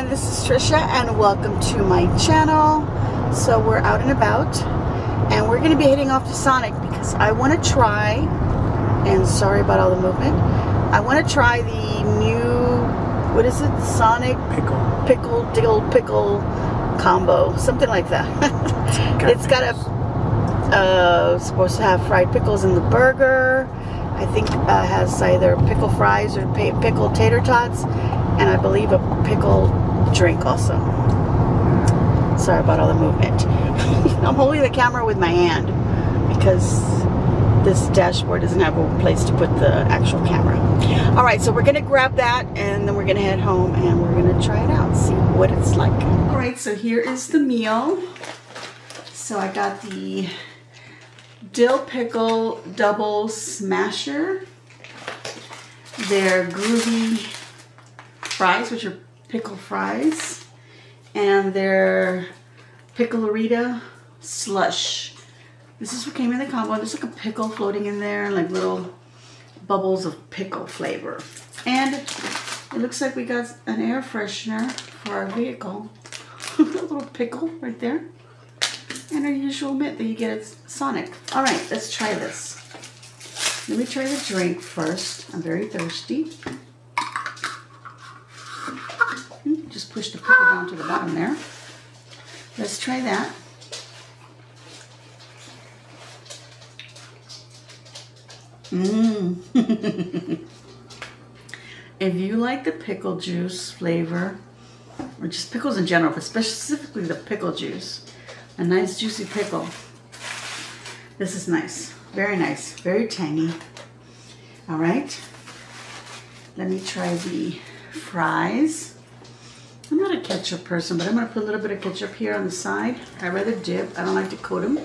everyone, this is Tricia and welcome to my channel. So we're out and about and we're going to be heading off to Sonic because I want to try, and sorry about all the movement, I want to try the new, what is it, Sonic Pickle Dill Pickle combo, something like that. It's got a supposed to have fried pickles in the burger. I think has either pickle fries or pickled tater tots, and I believe a pickle drink also. Sorry about all the movement. I'm holding the camera with my hand because this dashboard doesn't have a place to put the actual camera. Alright, so we're going to grab that and then we're going to head home and we're going to try it out, see what it's like. Alright, so here is the meal. So I got the dill pickle double smasher. They're groovy fries, which are pickle fries, and their pickle-a-rita slush. This is what came in the combo. There's like a pickle floating in there, like little bubbles of pickle flavor. And it looks like we got an air freshener for our vehicle. A little pickle right there. And our usual mint that you get at Sonic. Alright, let's try this. Let me try the drink first. I'm very thirsty. Just push the pickle down to the bottom there. Let's try that. If you like the pickle juice flavor, or just pickles in general, but specifically the pickle juice, a nice juicy pickle, this is nice. Very nice. Very tangy. Alright. Let me try the fries. I'm not a ketchup person, but I'm going to put a little bit of ketchup here on the side. I rather dip. I don't like to coat them.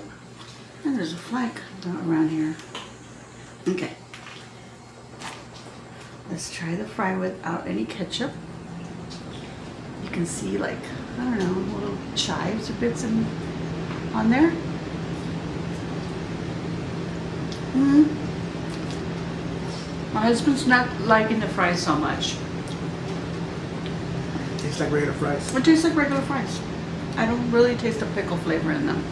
And there's a flag around here. Okay. Let's try the fry without any ketchup. You can see, like, I don't know, little chives or bits on there. My husband's not liking the fries so much. Tastes like regular fries. It tastes like regular fries. I don't really taste the pickle flavor in them.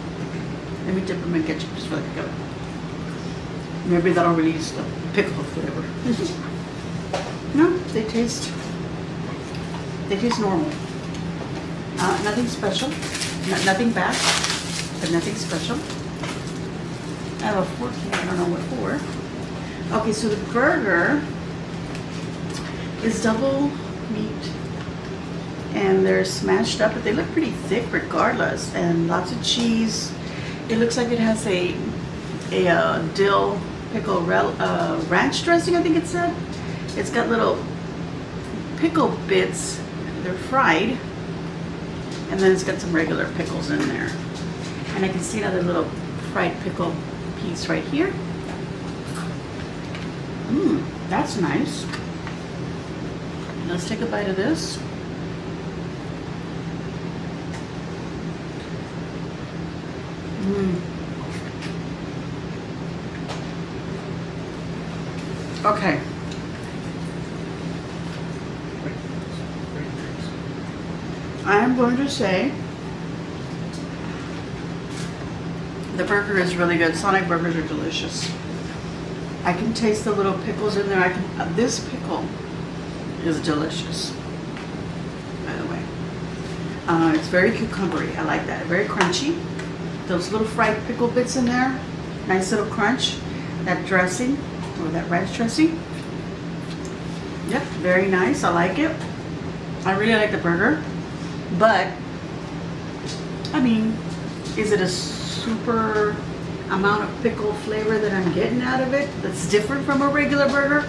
Let me dip them in ketchup just for the heck of it. Maybe that'll release the pickle flavor. No, they taste normal. Nothing special. Nothing bad, but nothing special. I have a fork here, I don't know what for. Okay, so the burger is double meat. And they're smashed up, but they look pretty thick regardless. And lots of cheese. It looks like it has a dill pickle ranch dressing, I think it said. It's got little pickle bits. They're fried. And then it's got some regular pickles in there. And I can see another little fried pickle piece right here. That's nice. Let's take a bite of this. Okay. I am going to say the burger is really good. Sonic burgers are delicious. I can taste the little pickles in there. This pickle is delicious, by the way. It's very cucumbery. I like that. Very crunchy. Those little fried pickle bits in there. Nice little crunch. That dressing, or that ranch dressing. Yep, very nice. I like it. I really like the burger. But, I mean, is it a super amount of pickle flavor that I'm getting out of it that's different from a regular burger?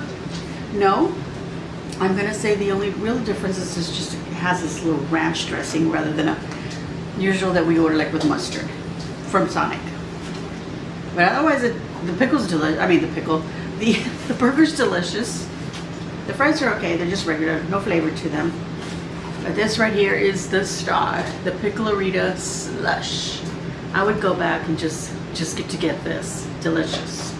No. I'm going to say the only real difference is just it has this little ranch dressing rather than a usual that we order like with mustard from Sonic. But otherwise, the pickle's delicious. I mean, the burger's delicious. The fries are okay. They're just regular, no flavor to them. But this right here is the star, the pickle-a-rita slush. I would go back and just get this. Delicious.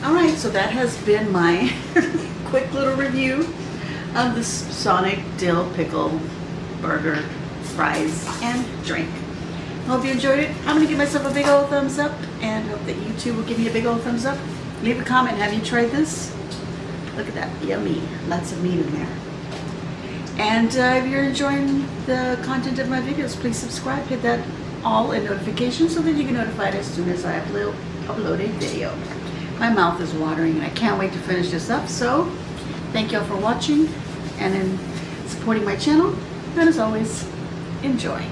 All right, so that has been my quick little review of this Sonic Dill Pickle Burger, fries, and drink. Hope you enjoyed it. I'm going to give myself a big old thumbs up, and hope that you too will give me a big old thumbs up. Leave a comment. Have you tried this? Look at that. Yummy. Lots of meat in there. And if you're enjoying the content of my videos, please subscribe. Hit that all in notifications so that you get notified as soon as I upload a video. My mouth is watering and I can't wait to finish this up. So thank you all for watching and in supporting my channel. And as always, enjoy.